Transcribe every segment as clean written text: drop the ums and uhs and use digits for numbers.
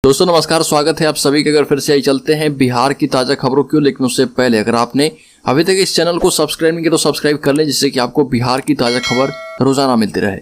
दोस्तों नमस्कार, स्वागत है आप सभी के। अगर फिर से आई चलते हैं बिहार की ताजा खबरों की, लेकिन उससे पहले अगर आपने अभी तक इस चैनल को सब्सक्राइब नहीं किया तो सब्सक्राइब कर लें, जिससे कि आपको बिहार की ताजा खबर रोजाना मिलती रहे।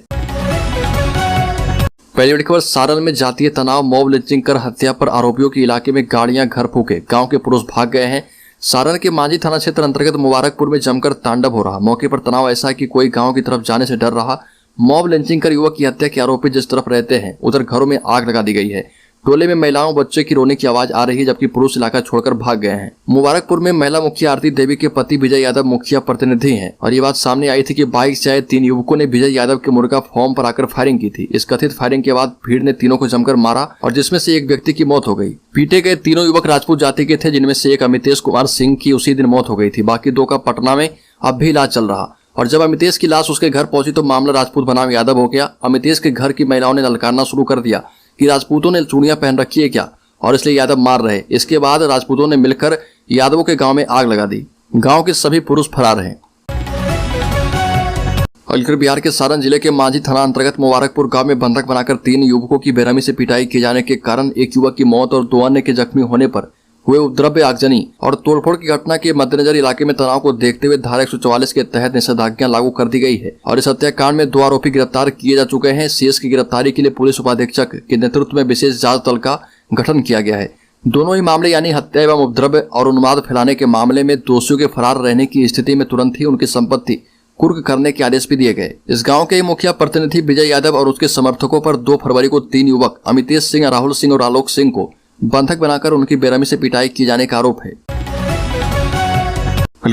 पहली बड़ी खबर, सारण में जातीय तनाव, मॉब लिंचिंग कर हत्या पर आरोपियों के इलाके में गाड़ियां घर फूके, गांव के पुरुष भाग गए हैं। सारण के मांझी थाना क्षेत्र अंतर्गत मुबारकपुर में जमकर तांडव हो रहा। मौके पर तनाव ऐसा है कि कोई गांव की तरफ जाने से डर रहा। मॉब लिंचिंग कर युवक की हत्या के आरोपी जिस तरफ रहते हैं उधर घरों में आग लगा दी गई है। टोले में महिलाओं बच्चे की रोने की आवाज आ रही है, जबकि पुरुष इलाका छोड़कर भाग गए हैं। मुबारकपुर में महिला मुखिया आरती देवी के पति विजय यादव मुखिया प्रतिनिधि हैं और ये बात सामने आई थी कि बाइक से आए 3 युवकों ने विजय यादव के मुर्गा फार्म पर आकर फायरिंग की थी। इस कथित फायरिंग के बाद भीड़ ने तीनों को जमकर मारा और जिसमें से एक व्यक्ति की मौत हो गई। पीटे गए तीनों युवक राजपूत जाति के थे, जिनमें से एक अमितेश कुमार सिंह की उसी दिन मौत हो गई थी। बाकी 2 का पटना में अब भी इलाज चल रहा। और जब अमितेश की लाश उसके घर पहुंची तो मामला राजपूत बनाम यादव हो गया। अमितेश के घर की महिलाओं ने ललकारना शुरू कर दिया कि राजपूतों ने चूड़ियां पहन रखी है क्या, और इसलिए यादव मार रहे। इसके बाद राजपूतों ने मिलकर यादवों के गांव में आग लगा दी। गांव के सभी पुरुष फरार हैं। और बिहार के सारण जिले के मांझी थाना अंतर्गत मुबारकपुर गांव में बंधक बनाकर 3 युवकों की बेरहमी से पिटाई किए जाने के कारण एक युवक की मौत और 2 अन्य के जख्मी होने पर हुए उपद्रव्य, आगजनी और तोड़फोड़ की घटना के मद्देनजर इलाके में तनाव को देखते हुए धारा 144 के तहत निषेधाज्ञा लागू कर दी गई है और इस हत्याकांड में 2 आरोपी गिरफ्तार किए जा चुके हैं। शेष की गिरफ्तारी के लिए पुलिस उपाधीक्षक के नेतृत्व में विशेष जांच दल का गठन किया गया है। दोनों ही मामले यानी हत्या एवं उपद्रव्य और उन्माद फैलाने के मामले में दोषियों के फरार रहने की स्थिति में तुरंत ही उनकी संपत्ति कुर्क करने के आदेश भी दिए गए। इस गांव के मुखिया प्रतिनिधि विजय यादव और उसके समर्थकों पर 2 फरवरी को 3 युवक अमितेश सिंह, राहुल सिंह और आलोक सिंह को बंधक बनाकर उनकी बेरहमी से पिटाई किए जाने का आरोप है।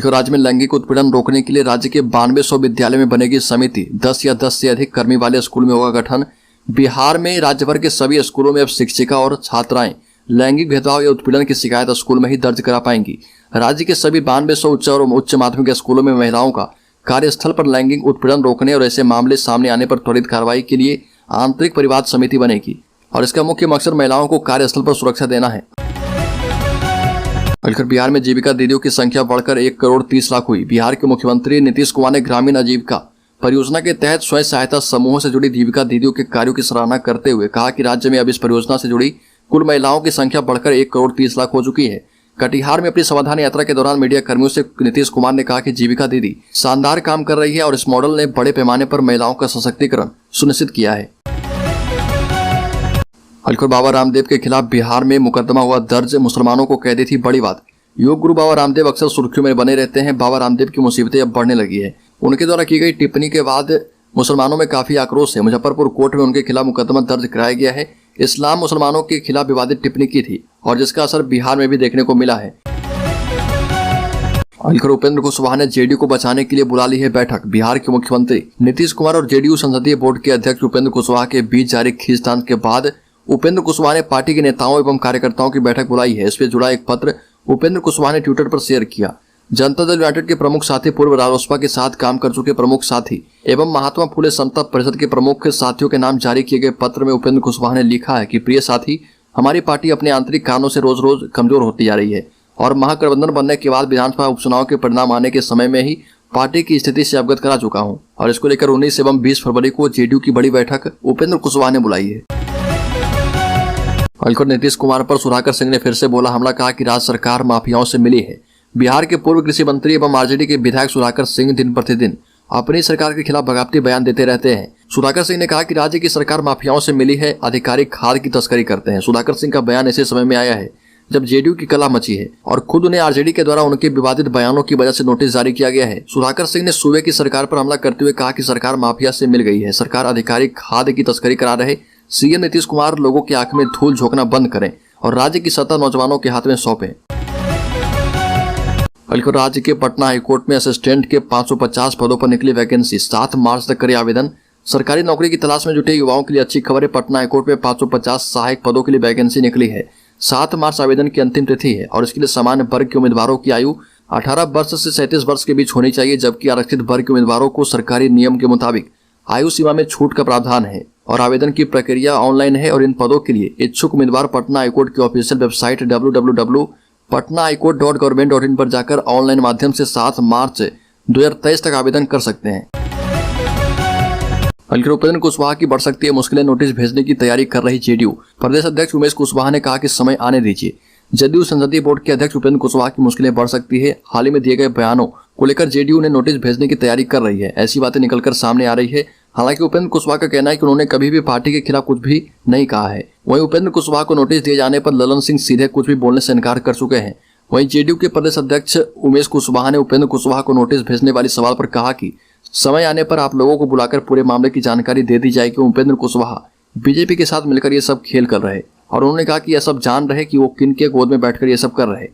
राज्य में लैंगिक उत्पीड़न रोकने के लिए राज्य के 9200 विद्यालय में बनेगी समिति। 10 या 10 से अधिक कर्मी वाले स्कूल में होगा गठन। बिहार में राज्य भर के सभी स्कूलों में अब शिक्षिका और छात्राएं लैंगिक भेदभाव या उत्पीड़न की शिकायत स्कूल में ही दर्ज करा पाएंगी। राज्य के सभी 9200 उच्च और उच्च माध्यमिक स्कूलों में महिलाओं का कार्यस्थल पर लैंगिक उत्पीड़न रोकने और ऐसे मामले सामने आने पर त्वरित कार्रवाई के लिए आंतरिक परिवाद समिति बनेगी और इसका मुख्य मकसद महिलाओं को कार्यस्थल पर सुरक्षा देना है। बिहार में जीविका दीदियों की संख्या बढ़कर 1,30,00,000 हुई। बिहार के मुख्यमंत्री नीतीश कुमार ने ग्रामीण आजीविका परियोजना के तहत स्वयं सहायता समूहों से जुड़ी जीविका दीदियों के कार्यों की सराहना करते हुए कहा कि राज्य में अब इस परियोजना से जुड़ी कुल महिलाओं की संख्या बढ़कर 1,30,00,000 हो चुकी है। कटिहार में अपनी समाधान यात्रा के दौरान मीडिया कर्मियों से नीतीश कुमार ने कहा कि जीविका दीदी शानदार काम कर रही है और इस मॉडल ने बड़े पैमाने पर महिलाओं का सशक्तिकरण सुनिश्चित किया है। बाबा रामदेव के खिलाफ बिहार में मुकदमा हुआ दर्ज, मुसलमानों को कह दी थी बड़ी बात। योग गुरु बाबा रामदेव अक्सर सुर्खियों में बने रहते हैं। बाबा रामदेव की मुसीबतें अब बढ़ने लगी है। उनके द्वारा की गई टिप्पणी के बाद मुसलमानों में काफी आक्रोश है। मुजफ्फरपुर कोर्ट में उनके खिलाफ मुकदमा दर्ज कराया गया है। इस्लाम मुसलमानों के खिलाफ विवादित टिप्पणी की थी और जिसका असर बिहार में भी देखने को मिला है। उपेंद्र कुशवाहा ने जेडीयू को बचाने के लिए बुला ली है बैठक। बिहार के मुख्यमंत्री नीतीश कुमार और जेडीयू संसदीय बोर्ड के अध्यक्ष उपेंद्र कुशवाहा के बीच जारी खींचतान के बाद उपेंद्र कुशवाहा ने पार्टी के नेताओं एवं कार्यकर्ताओं की बैठक बुलाई है। इससे जुड़ा एक पत्र उपेंद्र कुशवाहा ने ट्विटर पर शेयर किया। जनता दल यूनाइटेड के प्रमुख साथी, पूर्व रालोसपा के साथ काम कर चुके प्रमुख साथी एवं महात्मा फुले समता परिषद के प्रमुख साथियों के नाम जारी किए गए पत्र में उपेंद्र कुशवाहा ने लिखा है कि प्रिय साथी, हमारी पार्टी अपने आंतरिक कारणों से रोज रोज कमजोर होती जा रही है और महागठबंधन बनने के बाद विधानसभा उपचुनाव के परिणाम आने के समय में ही पार्टी की स्थिति से अवगत करा चुका हूँ और इसको लेकर 19 एवं 20 फरवरी को जेडीयू की बड़ी बैठक उपेंद्र कुशवाहा ने बुलाई है। नीतीश कुमार पर सुधाकर सिंह ने फिर से बोला हमला, कहा कि राज्य सरकार माफियाओं से मिली है। बिहार के पूर्व कृषि मंत्री एवं आरजेडी के विधायक सुधाकर सिंह दिन प्रतिदिन अपनी सरकार के खिलाफ बगावती बयान देते रहते हैं। सुधाकर सिंह ने कहा कि राज्य की सरकार माफियाओं से मिली है, अधिकारी खाद की तस्करी करते हैं। सुधाकर सिंह का बयान ऐसे समय में आया है जब जेडीयू की कला मची है और खुद उन्हें आरजेडी के द्वारा उनके विवादित बयानों की वजह से नोटिस जारी किया गया है। सुधाकर सिंह ने सूबे की सरकार पर हमला करते हुए कहा कि सरकार माफिया से मिल गई है, सरकार अधिकारी खाद की तस्करी करा रहे। सीएम नीतीश कुमार लोगों की आंख में धूल झोंकना बंद करें और राज्य की सत्ता नौजवानों के हाथ में सौंपें। राज्य के पटना हाईकोर्ट में असिस्टेंट के 550 पदों पर निकली वैकेंसी। 7 मार्च तक करे आवेदन। सरकारी नौकरी की तलाश में जुटे युवाओं के लिए अच्छी खबर है। पटना हाईकोर्ट में 550 सहायक पदों के लिए वैकेंसी निकली है। 7 मार्च आवेदन की अंतिम तिथि है और इसके लिए सामान्य वर्ग के उम्मीदवारों की आयु 18 वर्ष से 37 वर्ष के बीच होनी चाहिए, जबकि आरक्षित वर्ग के उम्मीदवारों को सरकारी नियम के मुताबिक आयु सीमा में छूट का प्रावधान है और आवेदन की प्रक्रिया ऑनलाइन है और इन पदों के लिए इच्छुक उम्मीदवार पटना हाईकोर्ट की ऑफिशियल वेबसाइट www.patnahighcourt.government.in पर जाकर ऑनलाइन माध्यम से 7 मार्च 2023 तक आवेदन कर सकते हैं। हल्के उपेंद्र कुशवाहा की बढ़ सकती है मुश्किलें, नोटिस भेजने की तैयारी कर रही जेडीयू। प्रदेश अध्यक्ष उमेश कुशवाहा ने कहा कि समय आने दीजिए। जदयू संसदीय बोर्ड के अध्यक्ष उपेंद्र कुशवाहा की मुश्किलें बढ़ सकती है। हाल ही में दिए गए बयानों को लेकर जेडीयू ने नोटिस भेजने की तैयारी कर रही है, ऐसी बातें निकलकर सामने आ रही है। हालांकि उपेंद्र कुशवाहा का कहना है कि उन्होंने कभी भी पार्टी के खिलाफ कुछ भी नहीं कहा है। वहीं उपेंद्र कुशवाहा को नोटिस दिए जाने पर ललन सिंह सीधे कुछ भी बोलने से इनकार कर चुके हैं। वहीं जेडीयू के प्रदेश अध्यक्ष उमेश कुशवाहा ने उपेंद्र कुशवाहा को नोटिस भेजने वाले सवाल पर कहा कि समय आने पर आप लोगों को बुलाकर पूरे मामले की जानकारी दे दी जाएगी। उपेंद्र कुशवाहा बीजेपी के साथ मिलकर ये सब खेल कर रहे और उन्होंने कहा कि यह सब जान रहे कि वो किन के गोद में बैठकर ये सब कर रहे।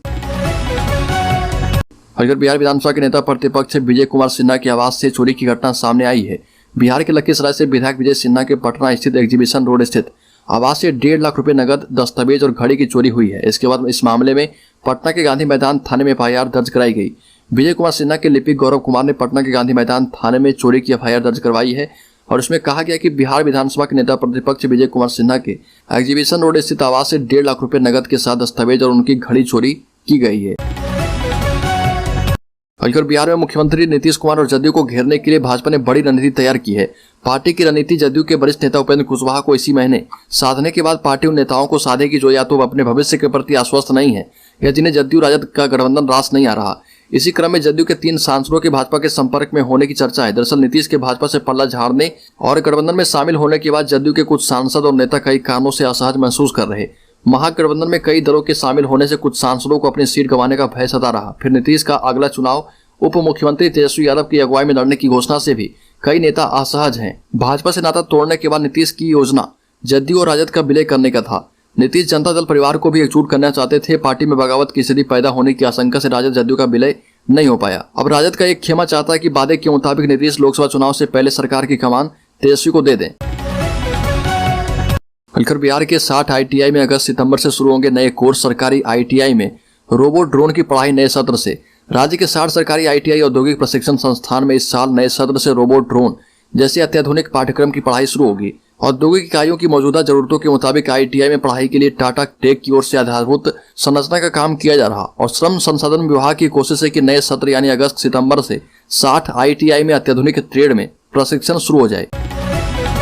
अगर बिहार विधानसभा के नेता प्रतिपक्ष विजय कुमार सिन्हा की आवास से चोरी की घटना सामने आई है। बिहार के लखीसराय से विधायक विजय सिन्हा के पटना स्थित एग्जीबिशन रोड स्थित आवास से 1.5 लाख रुपए नगद, दस्तावेज और घड़ी की चोरी हुई है। इसके बाद इस मामले में पटना के गांधी मैदान थाने में एफआईआर दर्ज कराई गई। विजय कुमार सिन्हा के लिपिक गौरव कुमार ने पटना के गांधी मैदान थाने में चोरी की एफआईआर दर्ज करवाई है और इसमें कहा गया कि बिहार विधानसभा के नेता प्रतिपक्ष विजय कुमार सिन्हा के एग्जीबिशन रोड स्थित आवास से 1.5 लाख रुपए नगद के साथ दस्तावेज और उनकी घड़ी चोरी की गई है। और बिहार में मुख्यमंत्री नीतीश कुमार और जदयू को घेरने के लिए भाजपा ने बड़ी रणनीति तैयार की है। पार्टी की रणनीति जदयू के वरिष्ठ नेता उपेंद्र कुशवाहा को इसी महीने साधने के बाद पार्टी उन नेताओं को साधेगी जो या तो अपने भविष्य के प्रति आश्वस्त नहीं है या जिन्हें जदयू राजद का गठबंधन रास नहीं आ रहा। इसी क्रम में जदयू के 3 सांसदों के भाजपा के संपर्क में होने की चर्चा है। दरअसल नीतीश के भाजपा से पल्ला झाड़ने और गठबंधन में शामिल होने के बाद जदयू के कुछ सांसद और नेता कई कारणों से असहज महसूस कर रहे। महागठबंधन में कई दलों के शामिल होने से कुछ सांसदों को अपनी सीट गंवाने का भय सता रहा। फिर नीतीश का अगला चुनाव उप मुख्यमंत्री तेजस्वी यादव की अगुवाई में लड़ने की घोषणा से भी कई नेता असहज हैं। भाजपा से नाता तोड़ने के बाद नीतीश की योजना जदयू और राजद का विलय करने का था। नीतीश जनता दल परिवार को भी एकजुट करना चाहते थे। पार्टी में बगावत की स्थिति पैदा होने की आशंका से राजद जदयू का विलय नहीं हो पाया। अब राजद का एक खेमा चाहता है कि वादे के मुताबिक नीतीश लोकसभा चुनाव से पहले सरकार की कमान तेजस्वी को दे दें। बिहार के 60 ITI में अगस्त सितंबर से शुरू होंगे नए कोर्स। सरकारी ITI में रोबो ड्रोन की पढ़ाई नए सत्र से। राज्य के 60 सरकारी ITI औद्योगिक प्रशिक्षण संस्थान में इस साल नए सत्र से रोबो ड्रोन जैसे अत्याधुनिक पाठ्यक्रम की पढ़ाई शुरू होगी। औद्योगिक इकाइयों की मौजूदा जरूरतों के मुताबिक ITI में पढ़ाई के लिए टाटा टेक की ओर से आधारभूत संरचना का काम किया जा रहा और श्रम संसाधन विभाग की कोशिश है कि नए सत्र यानी अगस्त सितंबर से 60 ITI में अत्याधुनिक ट्रेड में प्रशिक्षण शुरू हो जाए।